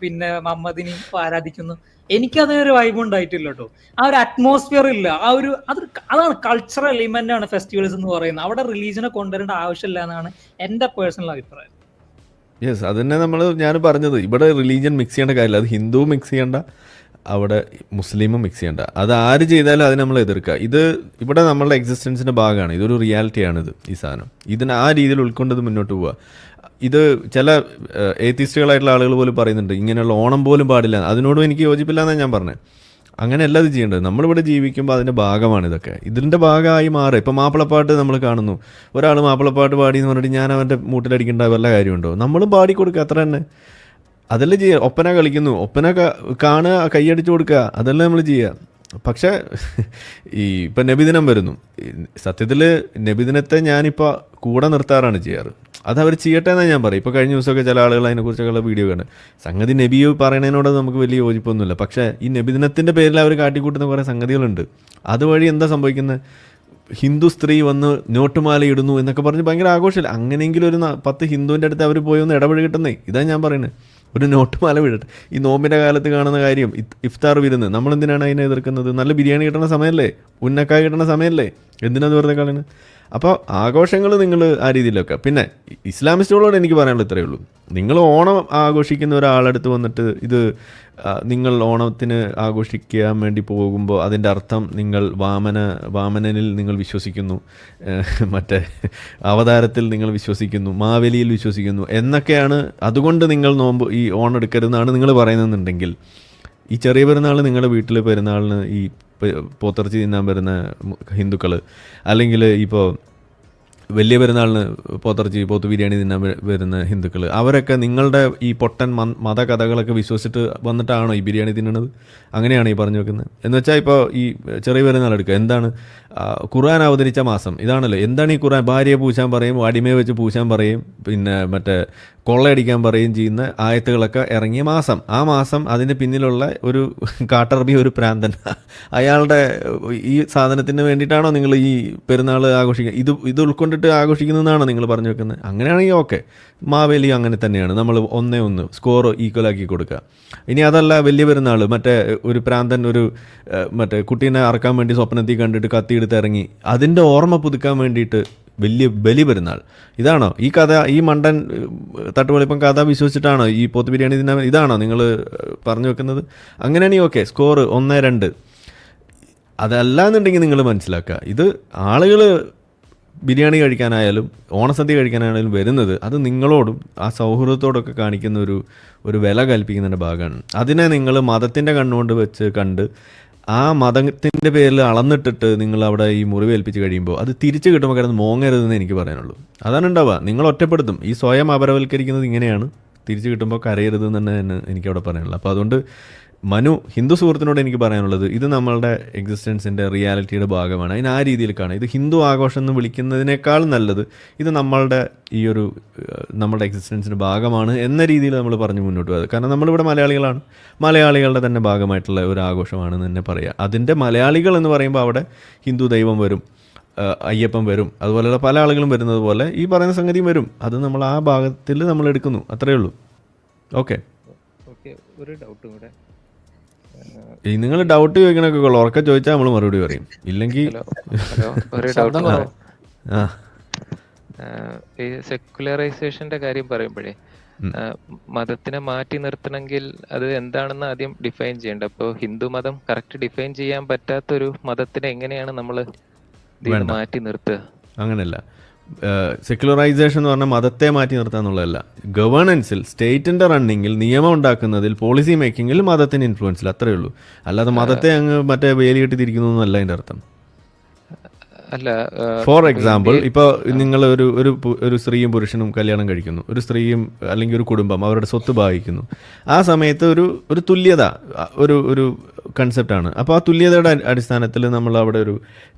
പിന്നെ മുഹമ്മദിനെയും ആരാധിക്കുന്നു. എനിക്കതിനൊരു വൈബ് ഉണ്ടായിട്ടില്ല കേട്ടോ. ആ ഒരു അറ്റ്മോസ്ഫിയർ ഇല്ല. അതാണ് കൾച്ചറൽ എലിമെന്റ് ആണ് ഫെസ്റ്റിവൽസ് എന്ന് പറയുന്നത്. അവിടെ റിലീജിയനെ കൊണ്ടുവരേണ്ട ആവശ്യമില്ല എന്നാണ് എന്റെ പേഴ്സണൽ അഭിപ്രായം. യെസ്, അതന്നെ ഞാൻ പറഞ്ഞത്. ഇവിടെ റിലീജിയൻ മിക്സ് ചെയ്യേണ്ട കാര്യമില്ല. അത് ഹിന്ദു മിക്സ് ചെയ്യേണ്ട, അവിടെ മുസ്ലിമും മിക്സ് ചെയ്യേണ്ട. അത് ആര് ചെയ്താലും അതിന് നമ്മൾ എതിർക്കുക. ഇവിടെ നമ്മളുടെ എക്സിസ്റ്റൻസിൻ്റെ ഭാഗമാണ്. ഇതൊരു റിയാലിറ്റിയാണിത്. ഈ സാധനം ഇതിനെ ആ രീതിയിൽ ഉൾക്കൊണ്ടത് മുന്നോട്ട് പോവുക. ഇത് ചില ഏത്തിസ്റ്റുകളായിട്ടുള്ള ആളുകൾ പോലും പറയുന്നുണ്ട് ഇങ്ങനെയുള്ള ഓണം പോലും പാടില്ല. അതിനോടും എനിക്ക് യോജിപ്പില്ല എന്നാണ് ഞാൻ പറഞ്ഞത്. അങ്ങനെയല്ല ഇത് ചെയ്യേണ്ടത്. നമ്മളിവിടെ ജീവിക്കുമ്പോൾ അതിൻ്റെ ഭാഗമാണ് ഇതൊക്കെ. ഇതിൻ്റെ ഭാഗമായി മാറുക. ഇപ്പം മാപ്പിളപ്പാട്ട് നമ്മൾ കാണുന്നു, ഒരാൾ മാപ്പിളപ്പാട്ട് പാടി എന്ന് പറഞ്ഞിട്ട് ഞാൻ അവൻ്റെ മൂട്ടിലടിക്കേണ്ട വല്ല കാര്യമുണ്ടോ? നമ്മളും പാടിക്കൊടുക്കുക, അത്ര തന്നെ. അതല്ലേ ചെയ്യുക. ഒപ്പന കളിക്കുന്നു, ഒപ്പന കാണുക, കൈയടിച്ചു കൊടുക്കുക, അതല്ലേ നമ്മൾ ചെയ്യുക. പക്ഷേ ഇപ്പം നബിദിനം വരുന്നു. സത്യത്തിൽ നബിദിനത്തെ ഞാനിപ്പോൾ കൂടെ നിർത്താറാണ് ചെയ്യാറ്. അതവർ ചെയ്യട്ടെ എന്നാണ് ഞാൻ പറയും. ഇപ്പോൾ കഴിഞ്ഞ ദിവസമൊക്കെ ചില ആളുകൾ അതിനെക്കുറിച്ചൊക്കെയുള്ള വീഡിയോ കണ്ട്. സംഗതി നബി പറയണതിനോട് നമുക്ക് വലിയ യോജിപ്പൊന്നുമില്ല. പക്ഷേ ഈ നബിദിനത്തിൻ്റെ പേരിൽ അവർ കാട്ടിക്കൂട്ടുന്ന കുറേ സംഗതികളുണ്ട്. അതുവഴി എന്താ സംഭവിക്കുന്നത്? ഹിന്ദു സ്ത്രീ വന്ന് നോട്ടുമാല ഇടുന്നു എന്നൊക്കെ പറഞ്ഞ് ഭയങ്കര ആഘോഷമില്ല. അങ്ങനെയെങ്കിലും ഒരു 10 ഹിന്ദുവിൻ്റെ അടുത്ത് അവർ പോയി ഒന്ന് ഇടപഴകിട്ടുന്നേ. ഇതാണ് ഞാൻ പറയുന്നത്. ഒരു നോട്ടുമാല വിടട്ടെ. ഈ നോമ്പിൻ്റെ കാലത്ത് കാണുന്ന കാര്യം, ഇഫ്താർ വിരുന്ന്, നമ്മളെന്തിനാണ് അതിനെ എതിർക്കുന്നത്? നല്ല ബിരിയാണി കിട്ടുന്ന സമയമല്ലേ, ഉന്നക്കായ കിട്ടുന്ന സമയമല്ലേ, എന്തിനാത് വെറുതെ കളയുന്നത്? അപ്പോൾ ആഘോഷങ്ങൾ നിങ്ങൾ ആ രീതിയിലൊക്കെ. പിന്നെ ഇസ്ലാമിസ്റ്റുകളോട് എനിക്ക് പറയാനുള്ളത് ഇത്രയേ ഉള്ളൂ. നിങ്ങൾ ഓണം ആഘോഷിക്കുന്ന ഒരാളടുത്ത് വന്നിട്ട് ഇത് നിങ്ങൾ ഓണത്തിന് ആഘോഷിക്കാൻ വേണ്ടി പോകുമ്പോൾ അതിൻ്റെ അർത്ഥം നിങ്ങൾ വാമനനിൽ നിങ്ങൾ വിശ്വസിക്കുന്നു, മറ്റേ അവതാരത്തിൽ നിങ്ങൾ വിശ്വസിക്കുന്നു, മാവേലിയിൽ വിശ്വസിക്കുന്നു എന്നൊക്കെയാണ്. അതുകൊണ്ട് നിങ്ങൾ ഈ ഓണം എടുക്കരുതെന്നാണ് നിങ്ങൾ പറയുന്നതെന്നുണ്ടെങ്കിൽ, ഈ ചെറിയ പെരുന്നാൾ നിങ്ങളുടെ വീട്ടിൽ പെരുന്നാളിന് ഈ പോത്തിറച്ചി തിന്നാൻ വരുന്ന ഹിന്ദുക്കൾ, അല്ലെങ്കിൽ ഇപ്പോൾ വലിയ പെരുന്നാളിന് പോത്ത് ബിരിയാണി തിന്നാൻ വരുന്ന ഹിന്ദുക്കൾ, അവരൊക്കെ നിങ്ങളുടെ ഈ പൊട്ടൻ മതകഥകളൊക്കെ വിശ്വസിച്ചിട്ട് വന്നിട്ടാണോ ഈ ബിരിയാണി തിന്നണത്? അങ്ങനെയാണ് ഈ പറഞ്ഞു വെക്കുന്നത്. എന്ന് വെച്ചാൽ ഇപ്പോൾ ഈ ചെറിയ പെരുന്നാൾ എടുക്കുക, എന്താണ് ഖുർആൻ അവതരിച്ച മാസം ഇതാണല്ലോ. എന്താണ് ഈ ഖുർആൻ? ഭാര്യയെ പൂശാൻ പറയും, അടിമയെ വെച്ച് പൂശാൻ പറയും, പിന്നെ മറ്റേ കൊള്ളയടിക്കാൻ പറയുകയും ചെയ്യുന്ന ആയത്തുകളൊക്കെ ഇറങ്ങിയ മാസം. ആ മാസം അതിൻ്റെ പിന്നിലുള്ള ഒരു കാട്ടറബി, ഒരു പ്രാന്തൻ, അയാളുടെ ഈ സാധനത്തിന് വേണ്ടിയിട്ടാണോ നിങ്ങൾ ഈ പെരുന്നാൾ ആഘോഷിക്കുക? ഇത് ഉൾക്കൊണ്ടിട്ട് ആഘോഷിക്കുന്നതെന്നാണോ നിങ്ങൾ പറഞ്ഞു വെക്കുന്നത്? അങ്ങനെയാണെങ്കിൽ ഓക്കെ, മാവേലി അങ്ങനെ തന്നെയാണ്. നമ്മൾ 1-1 സ്കോർ ഈക്വലാക്കി കൊടുക്കുക. ഇനി അതല്ല, വലിയ പെരുന്നാൾ മറ്റേ ഒരു പ്രാന്തൻ മറ്റേ കുട്ടീനെ അറക്കാൻ വേണ്ടി സ്വപ്നത്തിൽ കണ്ടിട്ട് കത്തിയെടുത്ത് ഇറങ്ങി, അതിൻ്റെ ഓർമ്മ പുതുക്കാൻ വേണ്ടിയിട്ട് വലിയ ബലി പെരുന്നാൾ. ഇതാണോ ഈ കഥ? ഈ മണ്ടൻ തട്ടുപൊളിപ്പം കഥ വിശ്വസിച്ചിട്ടാണോ ഈ പോത്ത് ബിരിയാണി തിന്നാൻ? ഇതാണോ നിങ്ങൾ പറഞ്ഞു വെക്കുന്നത്? അങ്ങനെയാണെങ്കിൽ ഓക്കെ, സ്കോർ 1-2. അതല്ല എന്നുണ്ടെങ്കിൽ നിങ്ങൾ മനസ്സിലാക്കുക, ഇത് ആളുകൾ ബിരിയാണി കഴിക്കാനായാലും ഓണസദ്യ കഴിക്കാനായാലും വരുന്നത് അത് നിങ്ങളോടും ആ സൗഹൃദത്തോടൊക്കെ കാണിക്കുന്ന ഒരു വില കൽപ്പിക്കുന്നതിൻ്റെ ഭാഗമാണ്. അതിനെ നിങ്ങൾ മതത്തിൻ്റെ കണ്ണുകൊണ്ട് വെച്ച് കണ്ട് ആ മതത്തിൻ്റെ പേരിൽ അളന്നിട്ടിട്ട് നിങ്ങൾ അവിടെ ഈ മുറിവേൽപ്പിച്ച് കഴിയുമ്പോൾ അത് തിരിച്ച് കിട്ടുമ്പോൾ കിടന്ന് മോങ്ങരുതെന്ന് എനിക്ക് പറയാനുള്ളൂ. അതാണ് ഉണ്ടാവുക. നിങ്ങൾ ഒറ്റപ്പെടുത്തും. ഈ സ്വയം അപരവൽക്കരിക്കുന്നത് ഇങ്ങനെയാണ്. തിരിച്ച് കിട്ടുമ്പോൾ കരയരുതെന്ന് തന്നെ എനിക്കവിടെ പറയാനുള്ളത്. അപ്പോൾ അതുകൊണ്ട് ഹിന്ദു സുഹൃത്തിനോട് എനിക്ക് പറയാനുള്ളത്, ഇത് നമ്മളുടെ എക്സിസ്റ്റൻസിൻ്റെ റിയാലിറ്റിയുടെ ഭാഗമാണ്. അതിന് ആ രീതിയിൽ കാണാം. ഇത് ഹിന്ദു ആഘോഷം എന്ന് വിളിക്കുന്നതിനേക്കാൾ നല്ലത് ഇത് നമ്മളുടെ നമ്മുടെ എക്സിസ്റ്റൻസിൻ്റെ ഭാഗമാണ് എന്ന രീതിയിൽ നമ്മൾ പറഞ്ഞു മുന്നോട്ട് പോകുക. കാരണം നമ്മളിവിടെ മലയാളികളാണ്, മലയാളികളുടെ തന്നെ ഭാഗമായിട്ടുള്ള ഒരു ആഘോഷമാണെന്ന് തന്നെ പറയാം. അതിൻ്റെ മലയാളികൾ എന്ന് പറയുമ്പോൾ അവിടെ ഹിന്ദു ദൈവം വരും, അയ്യപ്പൻ വരും, അതുപോലെയുള്ള പല ആളുകളും വരുന്നത് പോലെ ഈ പറയുന്ന സംഗതിയും വരും. അത് നമ്മൾ ആ ഭാഗത്തിൽ നമ്മൾ എടുക്കുന്നു, അത്രയേ ഉള്ളൂ. ഓക്കെ, ഒരു ഡൗട്ടും കൂടെ. ഈ നിങ്ങൾ ഡൗട്ട് ചോദിക്കണൊക്കെ കൊള്ളു, ഉറക്കെ ചോദിച്ചാൽ നമ്മൾ മറുപടി പറയും. ഇല്ലെങ്കിൽ ഒരു ഡൗട്ട്. ഈ സെക്കുലറൈസേഷന്റെ കാര്യം പറയുമ്പോഴേ മതത്തിനെ മാറ്റി നിർത്തണമെങ്കിൽ അത് എന്താണെന്ന് ആദ്യം ഡിഫൈൻ ചെയ്യണ്ട. അപ്പോൾ ഹിന്ദു മതം കറക്റ്റ് ഡിഫൈൻ ചെയ്യാൻ പറ്റാത്തൊരു മതത്തിനെ എങ്ങനെയാണ് നമ്മൾ മാറ്റി നിർത്തുക? അങ്ങനെയല്ല. സെക്യുലറൈസേഷൻ എന്ന് പറഞ്ഞാൽ മതത്തെ മാറ്റി നിർത്തുക എന്നുള്ളതല്ല. ഗവേണൻസിൽ, സ്റ്റേറ്റിൻ്റെ റണ്ണിങ്ങിൽ, നിയമം ഉണ്ടാക്കുന്നതിൽ, പോളിസി മേക്കിങ്ങിൽ മതത്തിന് ഇൻഫ്ലുവൻസിൽ, അത്രയേ ഉള്ളൂ. അല്ലാതെ മതത്തെ അങ്ങ് മറ്റേ വേലികെട്ടി തിരിക്കുന്നു എന്നല്ല അതിൻ്റെ അർത്ഥം. അല്ല, ഫോർ എക്സാമ്പിൾ, ഇപ്പോൾ നിങ്ങൾ ഒരു സ്ത്രീയും പുരുഷനും കല്യാണം കഴിക്കുന്നു, ഒരു സ്ത്രീയും അല്ലെങ്കിൽ ഒരു കുടുംബം അവരുടെ സ്വത്ത് ഭാഗിക്കുന്നു. ആ സമയത്ത് ഒരു തുല്യത ഒരു കൺസെപ്റ്റാണ്. അപ്പോൾ ആ തുല്യതയുടെ അടിസ്ഥാനത്തിൽ നമ്മൾ അവിടെ ഒരു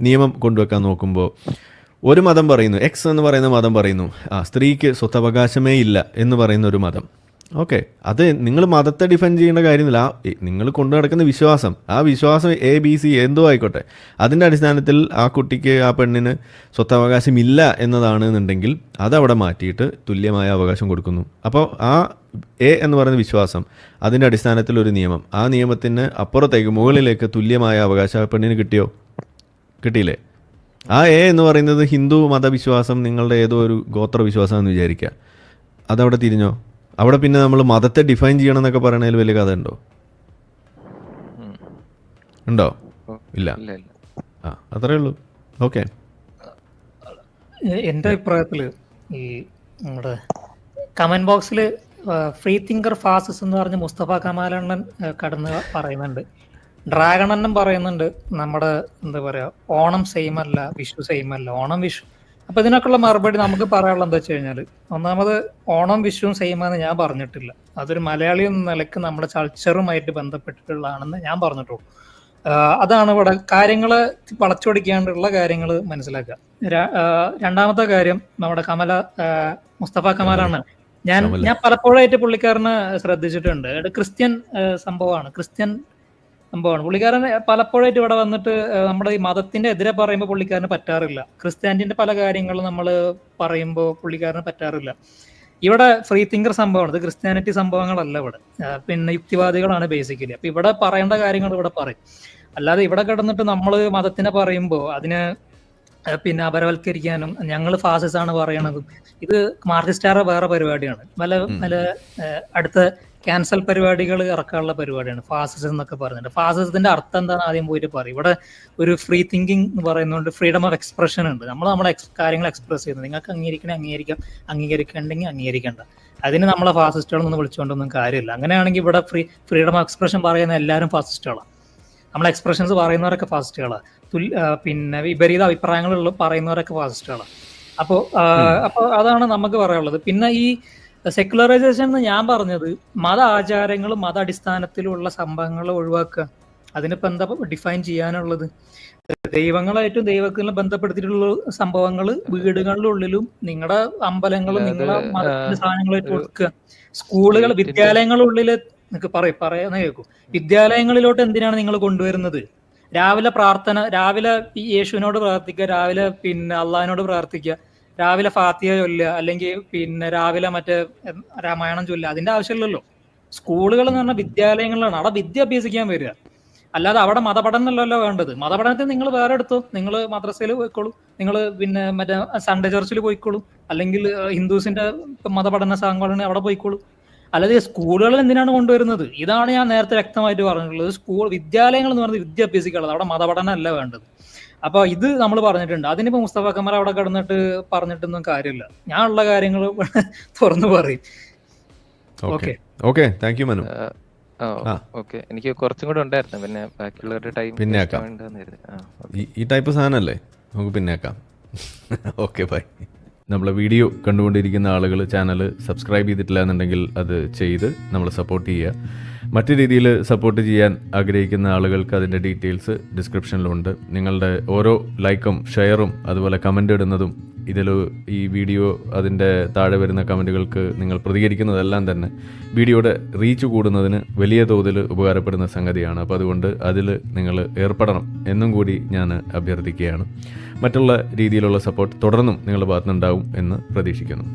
നിയമം കൊണ്ടുവെക്കാൻ നോക്കുമ്പോൾ ഒരു മതം പറയുന്നു, എക്സ് എന്ന് പറയുന്ന മതം പറയുന്നു, സ്ത്രീക്ക് സ്വത്തവകാശമേ ഇല്ല എന്ന് പറയുന്ന ഒരു മതം. ഓക്കെ, അത് നിങ്ങൾ മതത്തെ ഡിഫെൻഡ് ചെയ്യേണ്ട കാര്യമില്ല. നിങ്ങൾ കൊണ്ടു നടക്കുന്ന വിശ്വാസം, ആ വിശ്വാസം ABC എന്തോ ആയിക്കോട്ടെ, അതിൻ്റെ അടിസ്ഥാനത്തിൽ ആ കുട്ടിക്ക്, ആ പെണ്ണിന് സ്വത്തവകാശം ഇല്ല എന്നതാണെന്നുണ്ടെങ്കിൽ അതവിടെ മാറ്റിയിട്ട് തുല്യമായ അവകാശം കൊടുക്കുന്നു. അപ്പോൾ ആ എന്ന് പറയുന്ന വിശ്വാസം, അതിൻ്റെ അടിസ്ഥാനത്തിൽ ഒരു നിയമം, ആ നിയമത്തിന് അപ്പുറത്തേക്ക് മുകളിലേക്ക് തുല്യമായ അവകാശം ആ പെണ്ണിന് കിട്ടിയില്ലേ? ആ എന്ന് പറയുന്നത് ഹിന്ദു മതവിശ്വാസം, നിങ്ങളുടെ ഏതോ ഒരു ഗോത്ര വിശ്വാസമെന്ന് വിചാരിക്കുക. അതവിടെ തിരിഞ്ഞോ? അവിടെ പിന്നെ നമ്മൾ മതത്തെ ഡിഫൈൻ ചെയ്യണം എന്നൊക്കെ പറയണതിൽ വലിയ കഥ ഉണ്ടോ? ഇല്ല. അത്രേ ഉള്ളൂ. ഓക്കെ, എൻ്റെ അഭിപ്രായത്തിൽ ഈ നമ്മുടെ കമന്റ് ബോക്സിൽ ഫ്രീ തിങ്കർ ഫാസിസ് എന്ന് പറഞ്ഞ് മുസ്തഫ കമാലണ്ണൻ കടന്ന് പറയുന്നുണ്ട്. ഡ്രാഗണനും പറയുന്നുണ്ട് നമ്മുടെ എന്താ പറയാ, ഓണം സെയിം അല്ല, വിഷു സെയിം അല്ല, ഓണം വിഷു. അപ്പൊ ഇതിനൊക്കെയുള്ള മറുപടി നമുക്ക് പറയാനുള്ളത് എന്താ വെച്ച് കഴിഞ്ഞാൽ, ഒന്നാമത് ഓണം വിഷുവും സെയിമാണെന്ന് ഞാൻ പറഞ്ഞിട്ടില്ല. അതൊരു മലയാളി എന്ന നിലക്ക് നമ്മുടെ കൾച്ചറുമായിട്ട് ബന്ധപ്പെട്ടിട്ടുള്ളതാണെന്ന് ഞാൻ പറഞ്ഞിട്ടുള്ളൂ. അതാണ് ഇവിടെ കാര്യങ്ങള് വളച്ചൊടിക്കാണ്ടുള്ള കാര്യങ്ങൾ മനസ്സിലാക്കുക. രണ്ടാമത്തെ കാര്യം, നമ്മുടെ മുസ്തഫ കമാലാണ്. ഞാൻ പലപ്പോഴായിട്ട് പുള്ളിക്കാരനെ ശ്രദ്ധിച്ചിട്ടുണ്ട്. ക്രിസ്ത്യൻ സംഭവമാണ് പുള്ളിക്കാരൻ പലപ്പോഴായിട്ട് ഇവിടെ വന്നിട്ട് നമ്മുടെ ഈ മതത്തിന്റെ എതിരെ പറയുമ്പോൾ പുള്ളിക്കാരന് പറ്റാറില്ല. ക്രിസ്ത്യാനിറ്റിന്റെ പല കാര്യങ്ങളും നമ്മൾ പറയുമ്പോൾ പുള്ളിക്കാരന് പറ്റാറില്ല. ഇവിടെ ഫ്രീ തിങ്കർ സംഭവമാണ്, ഇത് ക്രിസ്ത്യാനിറ്റി സംഭവങ്ങളല്ല ഇവിടെ. പിന്നെ യുക്തിവാദികളാണ് ബേസിക്കലി. അപ്പൊ ഇവിടെ പറയേണ്ട കാര്യങ്ങൾ ഇവിടെ പറയും. അല്ലാതെ ഇവിടെ കിടന്നിട്ട് നമ്മൾ മതത്തിനെ പറയുമ്പോൾ അതിനെ പിന്നെ അപരവൽക്കരിക്കാനും ഞങ്ങൾ ഫാസിസ്റ്റ് ആണ് പറയണതും, ഇത് മാർക്സിസ്റ്റാറെ വേറെ പരിപാടിയാണ്. അടുത്ത ക്യാൻസൽ പരിപാടികൾ ഇറക്കാനുള്ള പരിപാടിയാണ് ഫാസിസം എന്നൊക്കെ പറഞ്ഞിട്ട്. ഫാസിസത്തിന്റെ അർത്ഥം എന്താണെന്ന് ആദ്യം പോയിട്ട് പറയും. ഇവിടെ ഒരു ഫ്രീ തിങ്കിങ് എന്ന് പറയുന്നതുകൊണ്ട് ഫ്രീഡം ഓഫ് എക്സ്പ്രഷൻ ഉണ്ട്. നമ്മുടെ കാര്യങ്ങൾ എക്സ്പ്രസ് ചെയ്യുന്നത്. നിങ്ങൾക്ക് അംഗീകരിക്കണേ അംഗീകരിക്കാം, അംഗീകരിക്കണ്ടെങ്കിൽ അംഗീകരിക്കേണ്ട. അതിന് നമ്മളെ ഫാസിസ്റ്റുകളൊന്നും വിളിച്ചുകൊണ്ടൊന്നും കാര്യമില്ല. അങ്ങനെയാണെങ്കിൽ ഇവിടെ ഫ്രീഡം ഓഫ് എക്സ്പ്രഷൻ പറയുന്ന എല്ലാവരും ഫാസിസ്റ്റുകളാണ്. നമ്മളെ എക്സ്പ്രഷൻസ് പറയുന്നവരൊക്കെ ഫാസിസ്റ്റുകളാണ്. പിന്നെ വിപരീത അഭിപ്രായങ്ങളുള്ള പറയുന്നവരൊക്കെ ഫാസിസ്റ്റുകളാണ്. അപ്പോൾ അതാണ് നമുക്ക് പറയാനുള്ളത്. പിന്നെ ഈ സെക്യുലറൈസേഷൻ എന്ന് ഞാൻ പറഞ്ഞത് മത ആചാരങ്ങളും മത അടിസ്ഥാനത്തിലുള്ള സംഭവങ്ങൾ ഒഴിവാക്കുക. അതിനിപ്പോൾ എന്താ ഡിഫൈൻ ചെയ്യാനുള്ളത്? ദൈവങ്ങളായിട്ടും ദൈവത്തിന് ബന്ധപ്പെടുത്തിയിട്ടുള്ള സംഭവങ്ങൾ വീടുകളുടെ ഉള്ളിലും നിങ്ങളുടെ അമ്പലങ്ങളും നിങ്ങളുടെ മതത്തിന്റെ സാധനങ്ങളായിട്ട് കൊടുക്കുക. സ്കൂളുകൾ, വിദ്യാലയങ്ങളുള്ളിൽ നിങ്ങൾക്ക് പറയാന്ന് കേൾക്കും. വിദ്യാലയങ്ങളിലോട്ട് എന്തിനാണ് നിങ്ങൾ കൊണ്ടുവരുന്നത്? രാവിലെ പ്രാർത്ഥന, രാവിലെ യേശുവിനോട് പ്രാർത്ഥിക്കുക, രാവിലെ പിന്നെ അള്ളാഹിനോട് പ്രാർത്ഥിക്കുക, രാവിലെ ഫാത്തിഹ ചൊല്ലുക, അല്ലെങ്കിൽ പിന്നെ രാവിലെ മറ്റേ രാമായണം ചൊല്ലുക. അതിന്റെ ആവശ്യമില്ലല്ലോ. സ്കൂളുകൾ എന്ന് പറഞ്ഞാൽ വിദ്യാലയങ്ങളിലാണ്. അവിടെ വിദ്യ അഭ്യസിക്കാൻ വരിക. അല്ലാതെ അവിടെ മതപഠനമല്ലല്ലോ വേണ്ടത്. മതപഠനത്തിൽ നിങ്ങൾ വേറെ എടുത്തോ, നിങ്ങൾ മദ്രസയിൽ പോയിക്കോളൂ, നിങ്ങൾ പിന്നെ മറ്റേ സൺഡേ ചർച്ചിൽ പോയിക്കോളൂ, അല്ലെങ്കിൽ ഹിന്ദുസിന്റെ മതപഠന സംഘടന അവിടെ പോയിക്കോളൂ. അല്ലാതെ സ്കൂളുകളിൽ എന്തിനാണ് കൊണ്ടുവരുന്നത്? ഇതാണ് ഞാൻ നേരത്തെ വ്യക്തമായിട്ട് പറഞ്ഞിട്ടുള്ളത്. വിദ്യാലയങ്ങൾ എന്ന് പറയുന്നത് വിദ്യ അഭ്യസിക്കാനുള്ളത്, അവിടെ മതപഠനം അല്ല വേണ്ടത്. അപ്പൊ ഇത് നമ്മൾ പറഞ്ഞിട്ടുണ്ട്. അതിനിപ്പോ മുസ്തഫ കമർ അവിടെ കിടന്നിട്ട് പറഞ്ഞിട്ടൊന്നും കാര്യമില്ല. ഞാൻ ഉള്ള കാര്യങ്ങൾ തുറന്നു പറയും. Okay, thank you Manu. Okay, എനിക്ക് കുറച്ചും കൂടെ ഉണ്ടായിരുന്നു, പിന്നെ ബാക്കിയുള്ളവരുടെ ടൈം പിന്നെ ആക്കാം. ഈ ടൈപ്പ് സാധനമല്ലേ, നമുക്ക് പിന്നെ ആക്കാം. Okay, by. നമ്മളെ വീഡിയോ കണ്ടുകൊണ്ടിരിക്കുന്ന ആളുകൾ ചാനൽ സബ്സ്ക്രൈബ് ചെയ്തിട്ടില്ല എന്നുണ്ടെങ്കിൽ അത് ചെയ്ത് നമ്മൾ സപ്പോർട്ട് ചെയ്യുക. മറ്റു രീതിയിൽ സപ്പോർട്ട് ചെയ്യാൻ ആഗ്രഹിക്കുന്ന ആളുകൾക്ക് അതിൻ്റെ ഡീറ്റെയിൽസ് ഡിസ്ക്രിപ്ഷനിലുണ്ട്. നിങ്ങളുടെ ഓരോ ലൈക്കും ഷെയറും അതുപോലെ കമൻ്റ് ഇടുന്നതും ഈ വീഡിയോ അതിൻ്റെ താഴെ വരുന്ന കമൻറ്റുകൾക്ക് നിങ്ങൾ പ്രതികരിക്കുന്നതെല്ലാം തന്നെ വീഡിയോയുടെ റീച്ച് കൂടുന്നതിന് വലിയ തോതിൽ ഉപകാരപ്പെടുന്ന സംഗതിയാണ്. അപ്പോൾ അതുകൊണ്ട് അതിൽ നിങ്ങൾ ഏർപ്പെടണം എന്നും കൂടി ഞാൻ അഭ്യർത്ഥിക്കുകയാണ്. മറ്റുള്ള രീതിയിലുള്ള സപ്പോർട്ട് തുടർന്നും നിങ്ങളുടെ ഭാഗത്തുനിന്നുണ്ടാവും എന്ന് പ്രതീക്ഷിക്കുന്നു.